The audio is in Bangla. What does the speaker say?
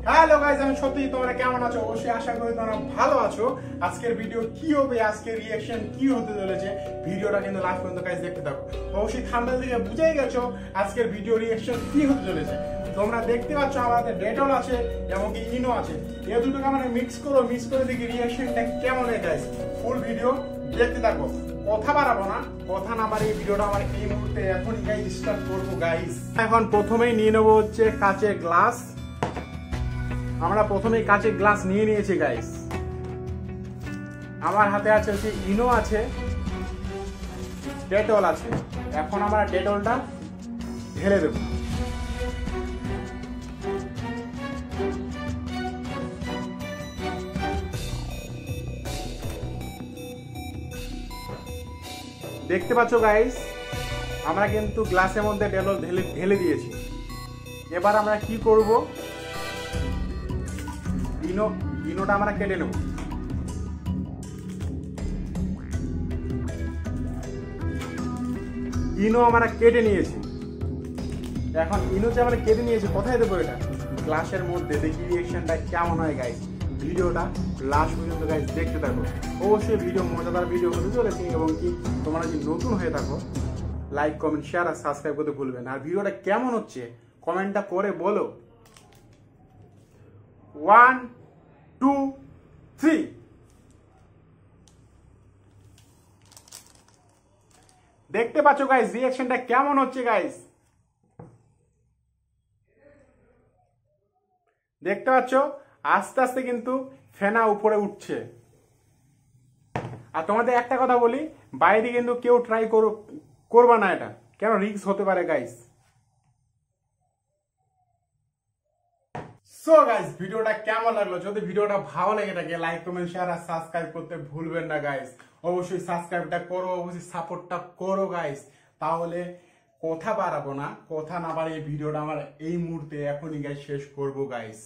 হ্যালো গাইস, আমি সত্যি তোমরা কেমন আছো? অবশ্যই আশা করি তোমরা ভালো আছো। আজকের ভিডিও কি হবে, আজকের রিঅ্যাকশন কি হতে চলেছে, ভিডিওটা কিন্তু লাস্ট পর্যন্ত গাইস দেখতে থাকো। অবশ্যই থাম্বনেল থেকে বুঝেই গেছো আজকের ভিডিও রিঅ্যাকশন কি হতে চলেছে। তোমরা দেখতে পাচ্ছ আমাদের ডেটল আছে এবং কি ইনো আছে, এই দুটোকে আমরা মিক্স করে দেখি রিঅ্যাকশনটা কেমন হয় গাইস। ফুল ভিডিও দেখতে থাকো, কথা বাড়াবো না, কথা না বাড়িয়ে ভিডিওটা আমার এই মুহূর্তে এখনই গাইস স্টার্ট করবো গাইস। এখন প্রথমেই নিয়ে নেবো হচ্ছে কাচের গ্লাস। আমরা প্রথমেই কাচের গ্লাস নিয়ে নিয়েছি গাইস। আমার হাতে আছে হচ্ছে ইনো আছে, ডেটল আছে। এখন আমরা ডেটলটা ঢেলে দেব। দেখতে পাচ্ছ গাইস, আমরা কিন্তু গ্লাসের মধ্যে ডেটল ঢেলে দিয়েছি। এবার আমরা কি করব, ইনোটা আমরা কেটে নেব। ইনো আমরা কেটে নিয়েছি। এখন ইনো যে আমরা কেটে নিয়েছি, কোথায় দেবো এটা? গ্লাসের মধ্যে। দেখি রিঅ্যাকশনটা কেমন হয় গাইস। ভিডিওটা লাস্ট পর্যন্ত গাইস দেখতে থাকো। অবশ্যই ভিডিও মজাদার ভিডিও হতে চলেছে এবং কি তোমরা যদি নতুন হয়ে থাকো লাইক কমেন্ট শেয়ার আর সাবস্ক্রাইব করতে ভুলবেন। আর ভিডিওটা কেমন হচ্ছে কমেন্টটা করে বলো। 1 2 3। দেখতে পাচ্ছ গাইস রিঅ্যাকশনটা কেমন হচ্ছে গাইস। দেখতে পাচ্ছ আস্তে আস্তে কিন্তু ফেনা উপরে উঠছে। আর তোমাদের একটা কথা বলি, বাইরে কিন্তু কেউ ট্রাই করবা না, এটা কেন রিস্ক হতে পারে গাইস। সো গাইস, ভিডিওটা কেমন লাগলো? যদি ভিডিওটা ভালো লেগে থাকে লাইক কমেন্ট শেয়ার আর সাবস্ক্রাইব করতে ভুলবেন না গাইস। অবশ্যই সাবস্ক্রাইবটা করো, অবশ্যই সাপোর্টটা করো গাইস। তাহলে কথা বাড়াবো না, কথা না বাড়িয়ে ভিডিওটা আমার এই মুহূর্তে এখনই গাইস শেষ করবো গাইস।